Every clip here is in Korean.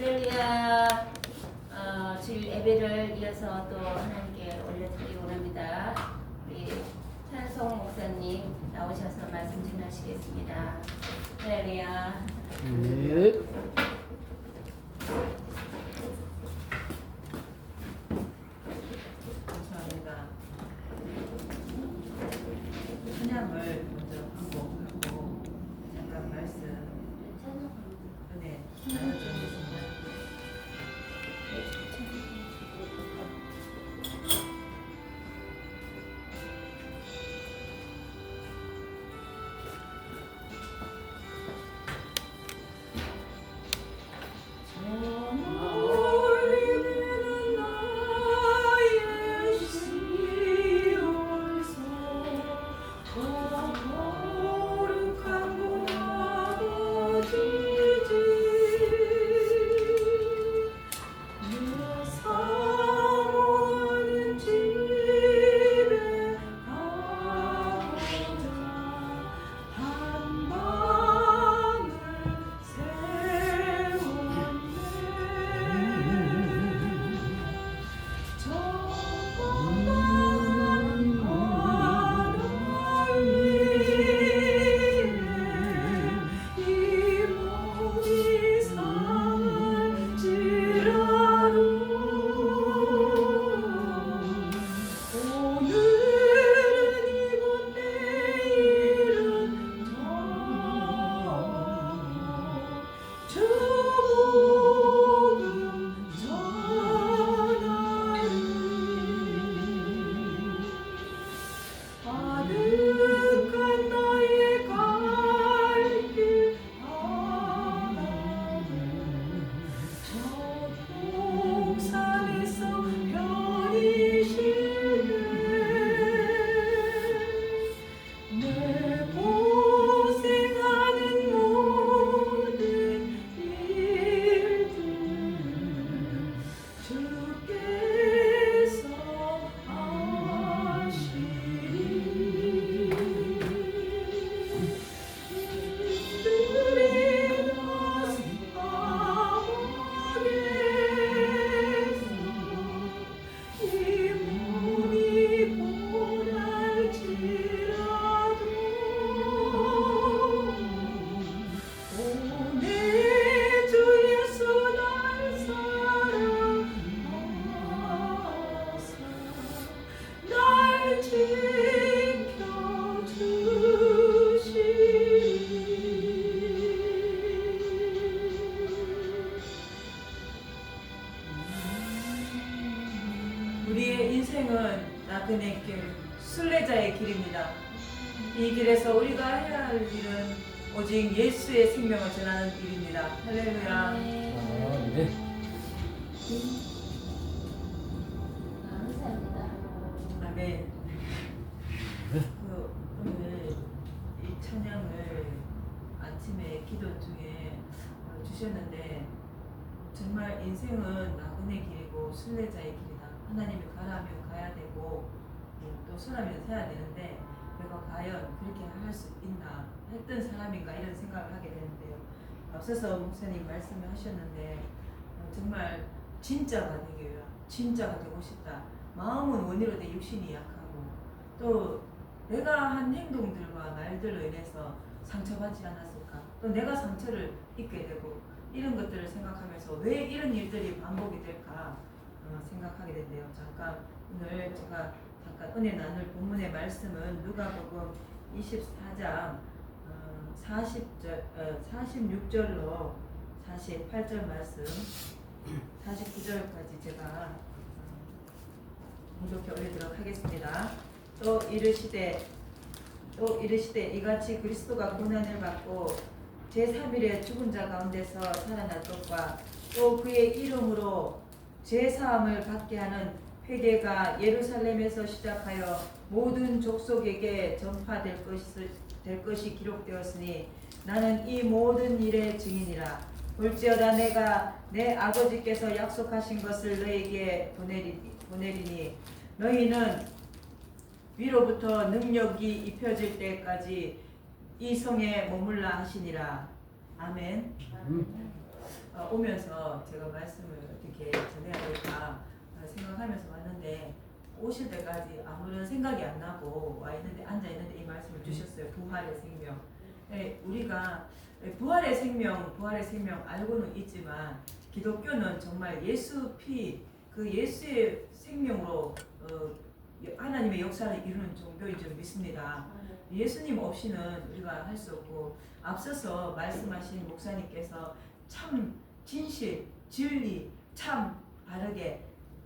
할렐루야. 주일 예배를 이어서 또 하나님께 올려드리고 합니다. 우리 찬송 목사님 나오셔서 말씀 전하시겠습니다. 할렐루야. 네. 감사합니다. 찬양을 먼저 하고 잠깐 말씀 은혜 나눠드리겠습니다. 우리의 인생은 나그네 길, 순례자의 길입니다. 이 길에서 우리가 해야 할 일은 오직 예수의 생명을 전하는 일입니다. 할렐루야. 아, 네. 감사합니다. 아멘. 오늘 이 찬양을 아침에 기도 중에 주셨는데 정말 인생은 나그네 길이고 순례자의 길이다. 하나님이 가라면 가야 되고 또 서라면 서야 되는데 내가 과연 그렇게 할 수 있나 했던 사람인가 이런 생각을 하게 되는데요. 앞서서 목사님 말씀을 하셨는데 정말 진짜가 되기 위해 진짜가 되고 싶다. 마음은 원이로되 육신이 약하고 또 내가 한 행동들과 말들로 인해서 상처받지 않았을까? 또 내가 상처를 입게 되고 이런 것들을 생각하면서 왜 이런 일들이 반복이 될까 생각하게 된대요. 오늘 제가 잠깐 은혜 나눌 본문의 말씀은 누가복음 24장 46절로 48절 말씀 49절까지 제가 공독해 올리도록 하겠습니다. 또 이르시되 이같이 그리스도가 고난을 받고 제3일에 죽은 자 가운데서 살아날 것과 또 그의 이름으로 제사함을 받게 하는 회개가 예루살렘에서 시작하여 모든 족속에게 전파될 것이 기록되었으니 나는 이 모든 일의 증인이라. 볼지어다 내가 내 아버지께서 약속하신 것을 너에게 보내리니 너희는 위로부터 능력이 입혀질 때까지 이 성에 머물라 하시니라. 아멘. 오면서 제가 말씀을 어떻게 전해야 될까 생각하면서 왔는데 오실 때까지 아무런 생각이 안 나고 와 있는데 앉아 있는데 이 말씀을 주셨어요. 부활의 생명. 우리가 부활의 생명 알고는 있지만 기독교는 정말 예수 피 그 예수의 생명으로 하나님의 역사를 이루는 종교인 줄 믿습니다. 예수님 없이는 우리가 할 수 없고 앞서서 말씀하신 목사님께서 참 진실, 진리, 참 바르게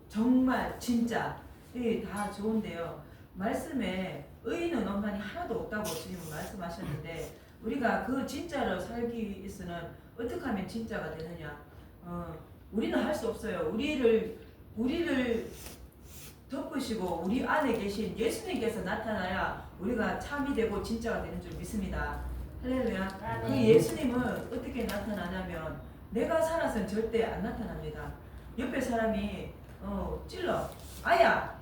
정말 진짜 이게 다 좋은데요. 말씀에 의인은 엄한이 하나도 없다고 주님은 말씀하셨는데 우리가 그 진짜로 살기 위해서는 어떻게 하면 진짜가 되느냐? 우리는 할 수 없어요. 우리를 덮으시고 우리 안에 계신 예수님께서 나타나야 우리가 참이 되고 진짜가 되는 줄 믿습니다. 할렐루야. 그 예수님은 어떻게 나타나냐면 내가 살아서는 절대 안 나타납니다. 옆에 사람이 찔러. 아야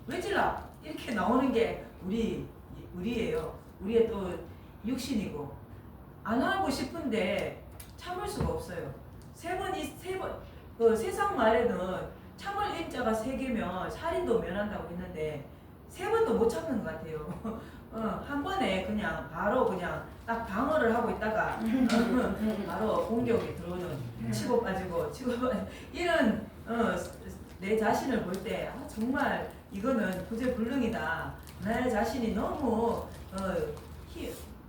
왜 찔러? 이렇게 나오는 게 우리예요. 우리의 또 육신이고 안 하고 싶은데 참을 수가 없어요. 그 세상 말에는 참을 인자가 3개면 살인도 면한다고 했는데 3번도 못 참는 것 같아요. 한 번에 그냥 바로 그냥 딱 방어를 하고 있다가 바로 공격이 들어오는 치고 빠지고 이런 내 자신을 볼 때 정말 이거는 구제불능이다. 내 자신이 너무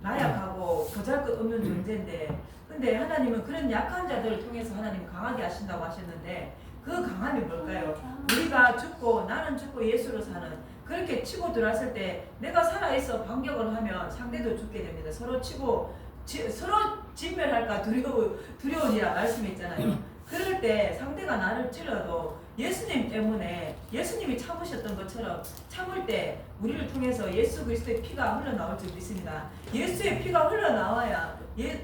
나약하고 보잘것없는 존재인데 근데 하나님은 그런 약한 자들을 통해서 하나님 강하게 하신다고 하셨는데 그 강함이 뭘까요? 우리가 죽고 나는 죽고 예수로 사는 그렇게 치고 들어왔을 때 내가 살아있어 반격을 하면 상대도 죽게 됩니다. 서로 진멸할까 두려우니라 말씀이 있잖아요. 그럴 때 상대가 나를 찔러도 예수님 때문에 예수님이 참으셨던 것처럼 참을 때 우리를 통해서 예수 그리스도의 피가 흘러나올 줄 믿습니다. 예수의 피가 흘러나와야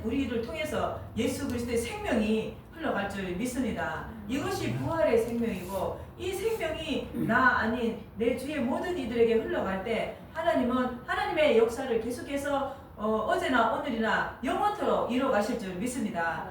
우리를 통해서 예수 그리스도의 생명이 흘러갈 줄 믿습니다. 이것이 부활의 생명이고 이 생명이 나 아닌 내 주의 모든 이들에게 흘러갈 때 하나님은 하나님의 역사를 계속해서 어제나 오늘이나 영원토록 이뤄가실 줄 믿습니다.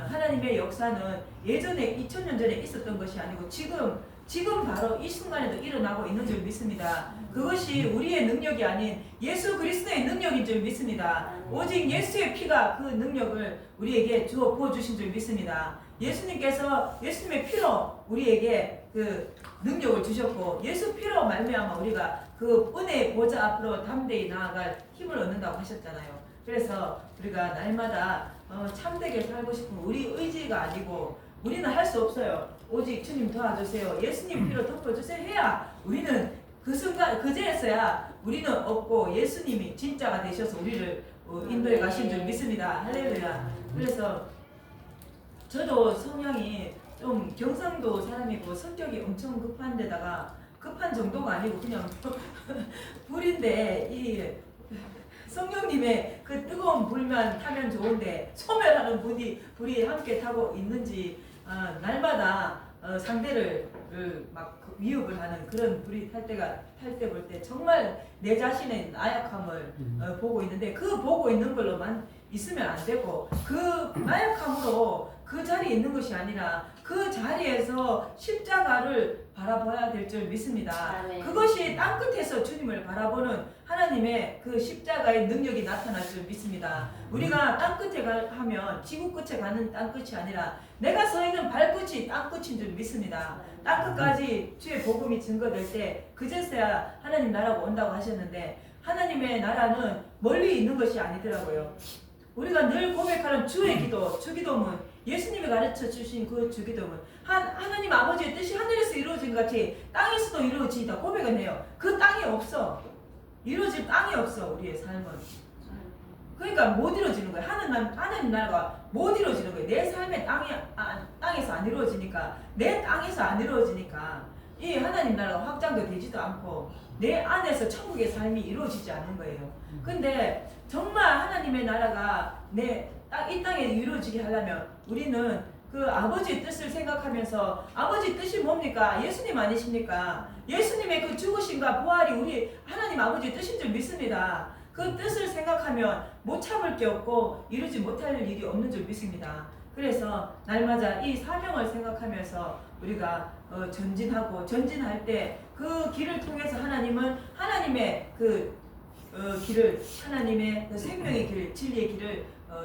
하나님의 역사는 예전에 2000년 전에 있었던 것이 아니고 지금 바로 이 순간에도 일어나고 있는 줄 믿습니다. 그것이 우리의 능력이 아닌 예수 그리스도의 능력인 줄 믿습니다. 오직 예수의 피가 그 능력을 우리에게 주어 부어주신 줄 믿습니다. 예수님께서 예수님의 피로 우리에게 그 능력을 주셨고 예수 피로 말미암아 우리가 그 은혜의 보좌 앞으로 담대히 나아갈 힘을 얻는다고 하셨잖아요. 그래서 우리가 날마다 참되게 살고 싶은 우리 의지가 아니고 우리는 할 수 없어요. 오직 주님 도와주세요. 예수님 피로 덮어주세요 해야 우리는 그 순간 그제서야 우리는 없고 예수님이 진짜가 되셔서 우리를 인도해 가신 줄 믿습니다. 할렐루야. 그래서 저도 성향이 좀 경상도 사람이고 성격이 엄청 급한 데다가 급한 정도가 아니고 그냥 불인데 이 성령님의 그 뜨거운 불만 타면 좋은데 소멸하는 불이 함께 타고 있는지 날마다 상대를 막 위협을 하는 그런 불이 탈 때 볼 때 정말 내 자신의 나약함을 보고 있는데 그 보고 있는 걸로만 있으면 안 되고 그 나약함으로 그 자리에 있는 것이 아니라 그 자리에서 십자가를 바라봐야 될 줄 믿습니다. 아멘. 그것이 땅끝에서 주님을 바라보는 하나님의 그 십자가의 능력이 나타날 줄 믿습니다. 우리가 땅끝에 하면 지구 끝에 가는 땅끝이 아니라 내가 서 있는 발끝이 땅끝인 줄 믿습니다. 땅끝까지 주의 복음이 증거될 때 그제서야 하나님 나라가 온다고 하셨는데 하나님의 나라는 멀리 있는 것이 아니더라고요. 우리가 늘 고백하는 주의 기도, 주기도문, 예수님이 가르쳐 주신 그 주기도문, 하나님 아버지의 뜻이 하늘에서 이루어진 것 같이 땅에서도 이루어지다 고백은 해요. 그 땅이 없어. 이루어질 땅이 없어 우리의 삶은. 그러니까 못 이루어지는 거예요. 하나님 나라가 못 이루어지는 거예요. 내 삶의 땅에서 안 이루어지니까, 내 땅에서 안 이루어지니까 이 하나님 나라가 확장도 되지도 않고 내 안에서 천국의 삶이 이루어지지 않는 거예요. 근데 정말 하나님의 나라가 이 땅에 이루어지게 하려면 우리는 그 아버지의 뜻을 생각하면서 아버지 뜻이 뭡니까? 예수님 아니십니까? 예수님의 그 죽으심과 부활이 우리 하나님 아버지의 뜻인 줄 믿습니다. 그 뜻을 생각하면 못 참을 게 없고 이루지 못할 일이 없는 줄 믿습니다. 그래서 날마다 이 사명을 생각하면서 우리가 전진하고 전진할 때 그 길을 통해서 하나님은 하나님의 그 길을 하나님의 그 생명의 길, 진리의 길을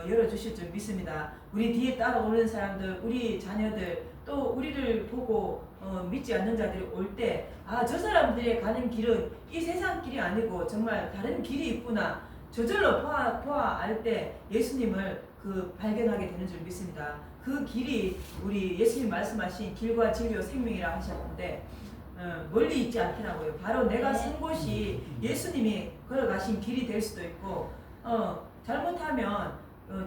열어주실 줄 믿습니다. 우리 뒤에 따라오는 사람들, 우리 자녀들, 또 우리를 보고 믿지 않는 자들이 올 때, 아, 저 사람들이 가는 길은 이 세상 길이 아니고 정말 다른 길이 있구나. 저절로 보아 알 때 예수님을 발견하게 되는 줄 믿습니다. 그 길이 우리 예수님 말씀하신 길과 진리와 생명이라 하셨는데 멀리 있지 않더라고요. 바로 내가 쓴 곳이 예수님이 걸어가신 길이 될 수도 있고 잘못하면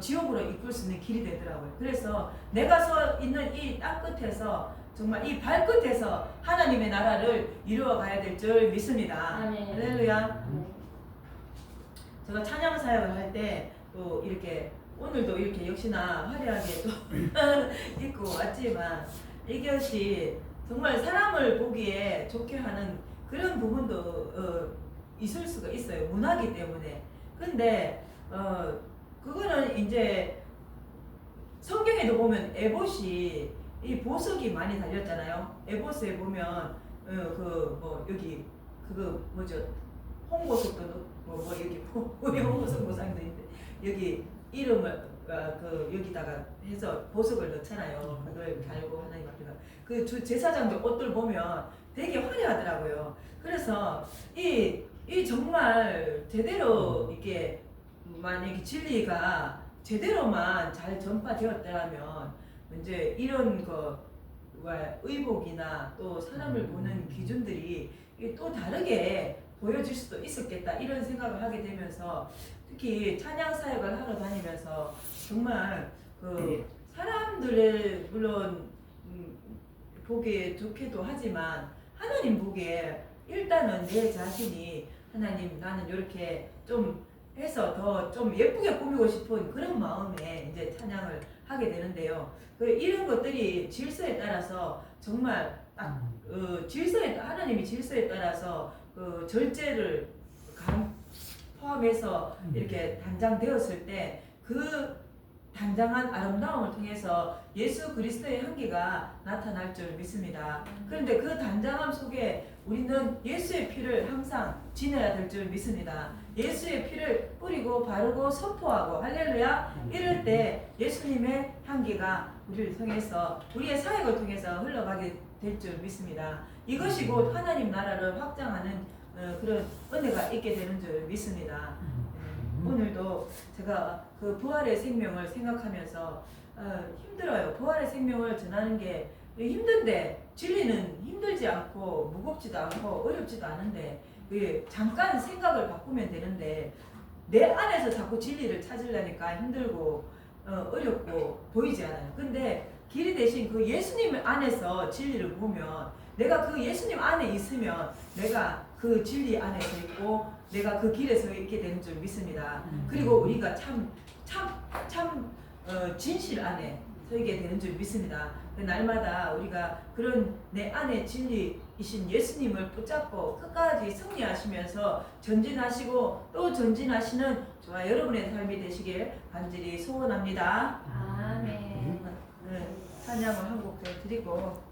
지옥으로 이끌 수 있는 길이 되더라고요. 그래서 내가 서 있는 이 땅 끝에서 정말 이 발끝에서 하나님의 나라를 이루어 가야 될 줄 믿습니다. 아멘. 할렐루야. 제가 찬양 사역을 할 때 또 이렇게 오늘도 이렇게 역시나 화려하게 또 입고 왔지만 이것이 정말 사람을 보기에 좋게 하는 그런 부분도 있을 수가 있어요. 문화기 때문에. 근데 그거는 이제 성경에도 보면 에봇이 이 보석이 많이 달렸잖아요. 에봇에 보면 여기 그거 뭐죠? 홍보석도 여기 홍보석 보상도 있는데 여기 이름을 여기다가 해서 보석을 넣잖아요. 그걸 달고 하나님 앞에다. 그 제사장들 옷들 보면 되게 화려하더라고요. 그래서 이 정말 제대로 이게 만약에 진리가 제대로만 잘 전파되었더라면 이제 이런 의복이나 또 사람을 보는 기준들이 또 다르게 보여질 수도 있었겠다 이런 생각을 하게 되면서 특히 찬양 사역을 하러 다니면서 정말 사람들의 물론 보기에 좋기도 하지만 하나님 보기에 일단은 내 자신이 하나님 나는 이렇게 좀 해서 더 좀 예쁘게 꾸미고 싶은 그런 마음에 이제 찬양을 하게 되는데요. 이런 것들이 질서에 따라서 정말 딱 하나님이 질서에 따라서 절제를 포함해서 이렇게 단장되었을 때 그 단장한 아름다움을 통해서 예수 그리스도의 향기가 나타날 줄 믿습니다. 그런데 그 단장함 속에 우리는 예수의 피를 항상 지내야 될 줄 믿습니다. 예수의 피를 뿌리고 바르고 선포하고 할렐루야. 이럴 때 예수님의 향기가 우리를 통해서 우리의 사역을 통해서 흘러가게 될 줄 믿습니다. 이것이 곧 하나님 나라를 확장하는 그런 은혜가 있게 되는 줄 믿습니다. 오늘도 제가 그 부활의 생명을 생각하면서 힘들어요. 부활의 생명을 전하는 게 힘든데 진리는 힘들지 않고 무겁지도 않고 어렵지도 않은데 잠깐 생각을 바꾸면 되는데 내 안에서 자꾸 진리를 찾으려니까 힘들고 어렵고 보이지 않아요. 근데 길이 대신 그 예수님 안에서 진리를 보면 내가 그 예수님 안에 있으면 내가 그 진리 안에 서 있고 내가 그 길에 서 있게 되는 줄 믿습니다. 그리고 우리가 참 진실 안에 서 있게 되는 줄 믿습니다. 날마다 우리가 그런 내 안에 진리이신 예수님을 붙잡고 끝까지 승리하시면서 전진하시고 또 전진하시는 저와 여러분의 삶이 되시길 간절히 소원합니다. 아멘. 찬양을 한 곡 더 드리고